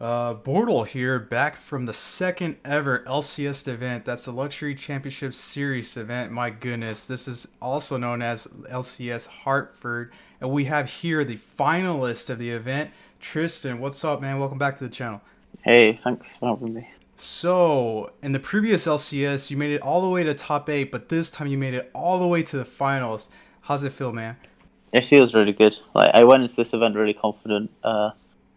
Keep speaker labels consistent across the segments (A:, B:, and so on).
A: Bortle here, back from the second ever LCS event. That's the Luxury Championship Series event. My goodness, this is also known as LCS Hartford. And we have here the finalist of the event, Tristan. What's up, man? Welcome back to the channel.
B: Hey, thanks for having me.
A: So, in the previous LCS, you made it all the way to top 8, but this time you made it all the way to the finals. How's it feel, man?
B: It feels really good. Like I went into this event really confident.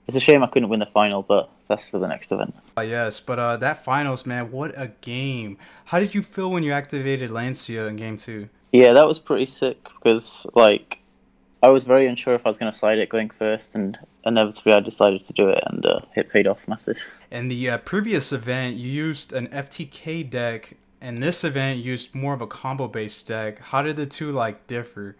B: It's a shame I couldn't win the final, but that's for the next event.
A: Yes, but that finals, man, what a game. How did you feel when you activated Lancia in game 2?
B: Yeah, that was pretty sick because I was very unsure if I was going to slide it going first, and inevitably I decided to do it, and it paid off massive.
A: In the previous event, you used an FTK deck, and this event you used more of a combo-based deck. How did the two differ?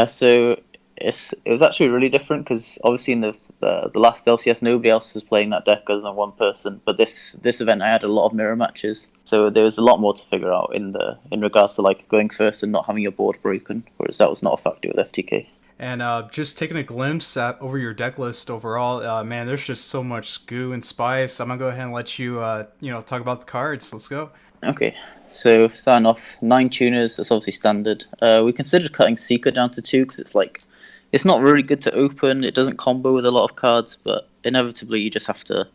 B: So it was actually really different because obviously in the last LCS nobody else was playing that deck other than one person, but this event I had a lot of mirror matches, so there was a lot more to figure out in regards to going first and not having your board broken, whereas that was not a factor with FTK.
A: And just taking a glimpse over your deck list overall, man, there's just so much goo and spice. I'm gonna go ahead and let you, talk about the cards. Let's go.
B: Okay, so starting off, 9 tuners, that's obviously standard. We considered cutting Seeker down to 2 because it's not really good to open, it doesn't combo with a lot of cards, but inevitably you just have to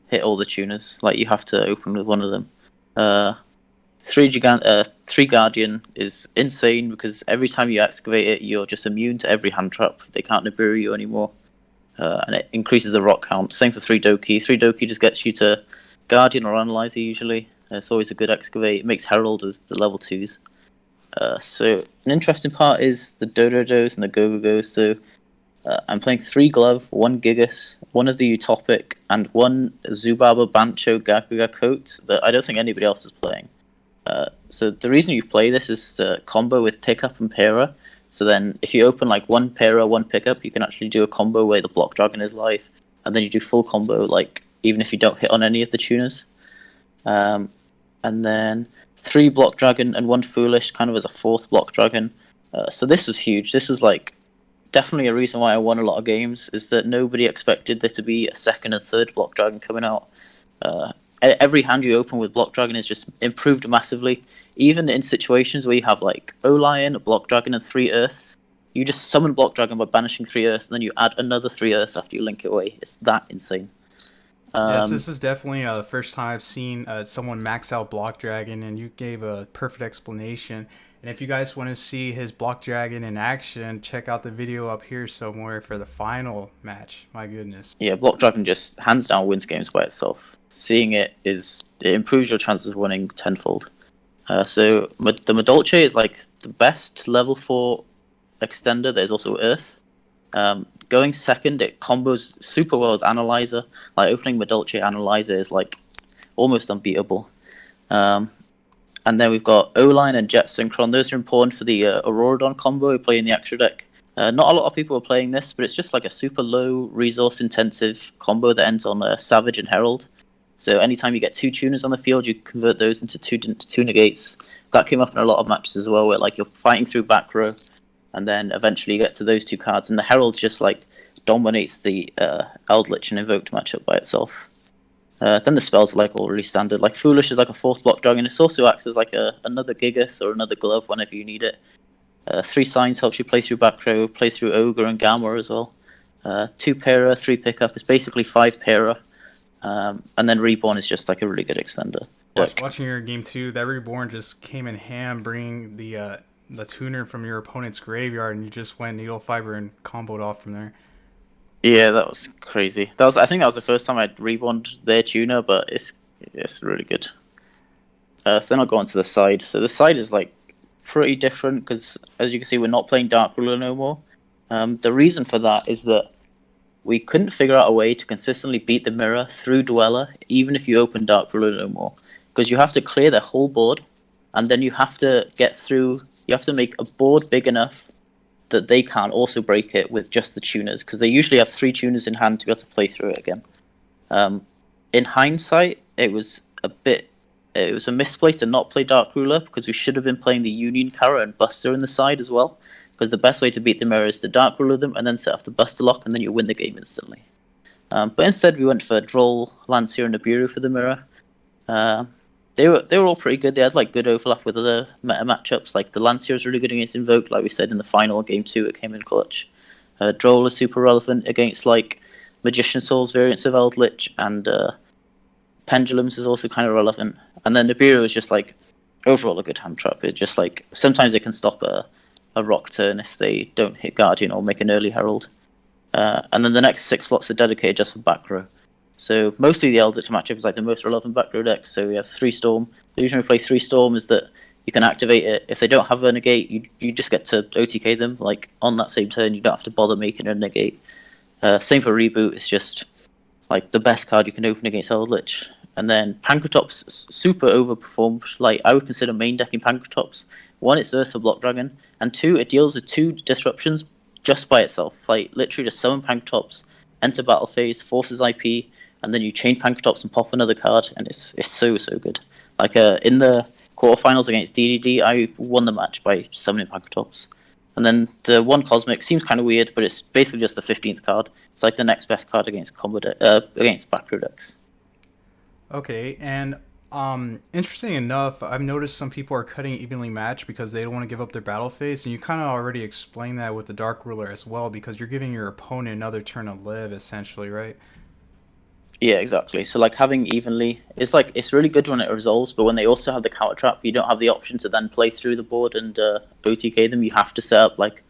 B: hit all the tuners, you have to open with one of them. 3 Guardian is insane because every time you activate it, you're just immune to every hand trap, they can't Nibiru you anymore. And it increases the rock count. Same for 3 Doki. 3 Doki just gets you to Guardian or Analyzer usually. It's always a good excavate. It makes Herald as the level 2s. So an interesting part is the Dododos and the Go-Go-Go's. So I'm playing 3 Glove, 1 Gigas, 1 of the Utopic, and 1 Zubaba Bancho Gakuga Coat that I don't think anybody else is playing. So the reason you play this is to combo with Pickup and Para. So then if you open 1 Para, 1 Pickup, you can actually do a combo where the Block Dragon is live, and then you do full combo even if you don't hit on any of the tuners. And then 3 Block Dragon and 1 Foolish, kind of as a 4th Block Dragon. So this was huge. This was definitely a reason why I won a lot of games, is that nobody expected there to be a 2nd and 3rd Block Dragon coming out. Every hand you open with Block Dragon is just improved massively. Even in situations where you have O-Lion, a Block Dragon, and 3 Earths, you just summon Block Dragon by banishing 3 Earths, and then you add another 3 Earths after you link it away. It's that insane.
A: Yes, this is definitely the first time I've seen someone max out Block Dragon, and you gave a perfect explanation. And if you guys want to see his Block Dragon in action, check out the video up here somewhere for the final match. My goodness.
B: Yeah, Block Dragon just hands down wins games by itself. Seeing it improves your chances of winning tenfold. So the Madolche is the best level 4 extender. There's also Earth. Going second, it combos super well with Analyzer. Opening Madolche Analyzer is almost unbeatable. And then we've got O-Line and Jet Synchron. Those are important for the Auroradon combo we play in the extra deck. Not a lot of people are playing this, but it's just a super low resource intensive combo that ends on Savage and Herald. So anytime you get 2 tuners on the field, you convert those into two negates. That came up in a lot of matches as well, where you're fighting through back row, and then eventually you get to those 2 cards, and the Herald just dominates the Eldritch and Invoked matchup by itself. Then the spells are all really standard. Foolish is a 4th Block Dragon. It also acts as another Gigas or another Glove whenever you need it. 3 Signs helps you play through back row, play through Ogre and Gamma as well. 2 Para, 3 Pickup. It's basically 5 Para. And then Reborn is just a really good extender.
A: Watching your game 2, that Reborn just came in hand, bringing the tuner from your opponent's graveyard, and you just went Needle Fiber and comboed off from there.
B: Yeah, that was crazy. I think that was the first time I'd Reborned their tuner, but it's really good. So then I'll go on to the side. So the side is pretty different because, as you can see, we're not playing Dark Ruler no more. The reason for that is that we couldn't figure out a way to consistently beat the mirror through Dweller, even if you open Dark Ruler no more. Because you have to clear their whole board, and then you have to get through, you have to make a board big enough that they can't also break it with just the tuners, because they usually have 3 tuners in hand to be able to play through it again. In hindsight, it was a misplay to not play Dark Ruler, because we should have been playing the Union Kara and Buster in the side as well. Because the best way to beat the mirror is to Dark Ruler them and then set off the Buster Lock, and then you win the game instantly. But instead, we went for Droll, Lancia, and Nibiru for the mirror. Uh, they were all pretty good. They had like good overlap with other meta matchups. Like the Lancia was really good against Invoke, like we said in the final game 2, it came in clutch. Droll is super relevant against like Magician Souls variants of Eldritch, and Pendulums is also kind of relevant. And then Nibiru is just like overall a good hand trap. It just like sometimes it can stop a rock turn if they don't hit Guardian or make an early Herald. And then the next 6 slots are dedicated just for back row. So mostly the Eldritch matchup is like the most relevant back row decks. So we have 3 Storm. The reason we play 3 Storm is that you can activate it. If they don't have a negate, you just get to OTK them like on that same turn. You don't have to bother making a negate. Same for Reboot. It's just like the best card you can open against Eldritch. And then Pancratops super overperformed. Like I would consider main decking Pancratops. 1, it's Earth for Block Dragon, and 2, it deals with 2 disruptions just by itself. Like literally just summon Pancratops, enter battle phase, forces IP, and then you chain Pancratops and pop another card, and it's so good. Like in the quarterfinals against DDD, I won the match by summoning Pancratops. And then the 1 Cosmic seems kind of weird, but it's basically just the 15th card. It's like the next best card against against back row decks.
A: Okay, and interesting enough, I've noticed some people are cutting evenly matched because they don't want to give up their battle phase, and you kind of already explained that with the Dark Ruler as well, because you're giving your opponent another turn to live, essentially, right?
B: Yeah, exactly. So like having evenly, it's really good when it resolves, but when they also have the counter trap, you don't have the option to then play through the board and OTK them. You have to set up like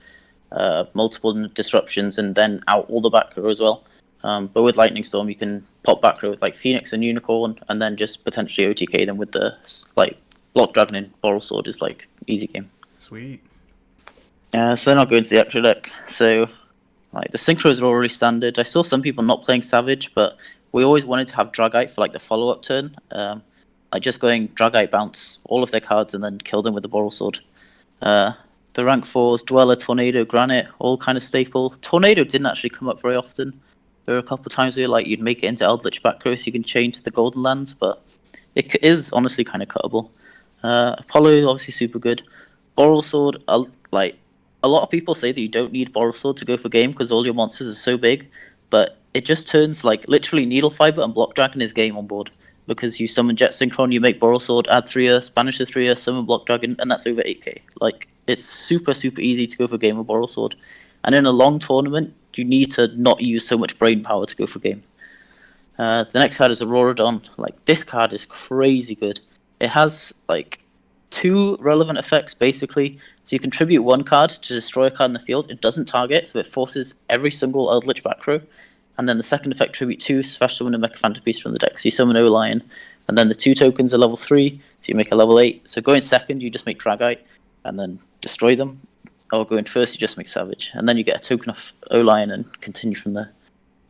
B: multiple disruptions and then out all the back row as well. But with Lightning Storm, you can pop back row with like Phoenix and Unicorn, and then just potentially OTK them with the like Block Dragon and Bortle Sword is like easy game.
A: Sweet.
B: So then I'll go into the extra deck. So like the synchros are already standard. I saw some people not playing Savage, but we always wanted to have Dragite for like the follow-up turn. Like just going Dragite, bounce all of their cards and then kill them with the Bortle Sword. The rank 4s, Dweller, Tornado, Granite, all kind of staple. Tornado didn't actually come up very often. There were a couple of times where like you'd make it into Eldritch back row so you can chain to the Golden Lands, but it is honestly kind of cuttable. Apollo is obviously super good. Bortle Sword, like a lot of people say that you don't need Bortle Sword to go for game because all your monsters are so big, but it just turns like literally Needle Fiber and Block Dragon is game on board because you summon Jet Synchron, you make Bortle Sword, add 3 Earth, banish the 3 Earth, summon Block Dragon, and that's over 8k. Like it's super easy to go for game with Bortle Sword, and in a long tournament you need to not use so much brain power to go for game. The next card is Auroradon. Like this card is crazy good. It has like 2 relevant effects basically. So you contribute 1 card to destroy a card in the field. It doesn't target, so it forces every single Eldritch back row. And then the second effect, tribute 2, special summon a Mecha Phantom Beast from the deck. So you summon O-Lion, and then the 2 tokens are level 3, so you make a level 8. So going second, you just make Dragite, and then destroy them. Or going first, you just make Savage. And then you get a token of O-Lion and continue from there.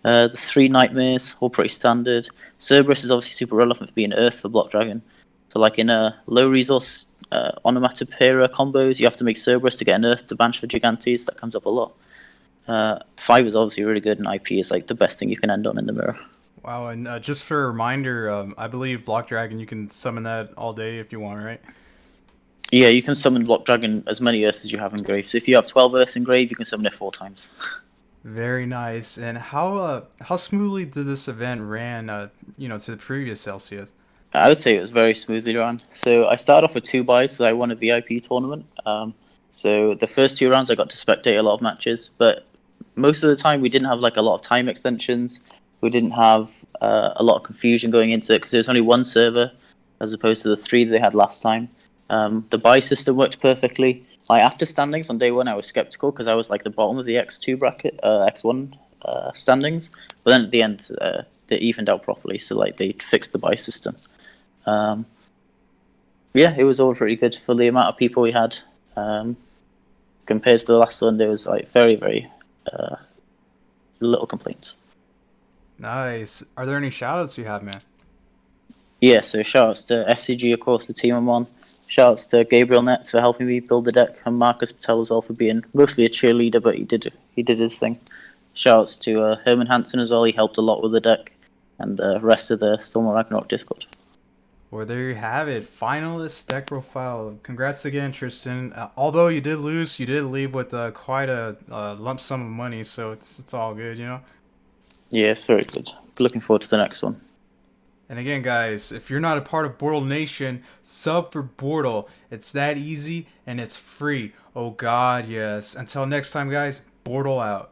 B: The 3 Nightmares, all pretty standard. Cerberus is obviously super relevant for being Earth for Block Dragon. So like in a low resource Onomatopoeia combos, you have to make Cerberus to get an Earth to banish for Gigantes. That comes up a lot. 5 is obviously really good, and IP is like the best thing you can end on in the mirror.
A: Wow, and just for a reminder, I believe Block Dragon, you can summon that all day if you want, right?
B: Yeah, you can summon Block Dragon as many Earths as you have in grave. So if you have 12 Earths in grave, you can summon it 4 times.
A: Very nice. And how smoothly did this event ran, to the previous LCS?
B: I would say it was very smoothly run. So I started off with 2 buys, so I won a VIP tournament. So the first 2 rounds I got to spectate a lot of matches, but most of the time we didn't have like a lot of time extensions. We didn't have a lot of confusion going into it because there was only 1 server as opposed to the 3 that they had last time. The buy system worked perfectly. Like after standings on day 1, I was skeptical because I was like the bottom of the X2 bracket, X1 standings. But then at the end, they evened out properly. So like they fixed the buy system. Yeah, it was all pretty good for the amount of people we had. Compared to the last one, there was like very little complaints.
A: Nice. Are there any shoutouts you have, man?
B: Yeah, so shoutouts to FCG, of course, the team I'm on. Shoutouts to Gabriel Nets for helping me build the deck, and Marcus Patel as well for being mostly a cheerleader, but he did his thing. Shoutouts to Herman Hansen as well. He helped a lot with the deck, and the rest of the Storm of Ragnarok Discord.
A: Well, there you have it. Finalist deck profile. Congrats again, Tristan. Although you did lose, you did leave with quite a lump sum of money, so it's all good,
B: Yeah, it's very good. Looking forward to the next one.
A: And again, guys, if you're not a part of Bortle Nation, sub for Bortle. It's that easy and it's free. Oh God, yes. Until next time, guys, Bortle out.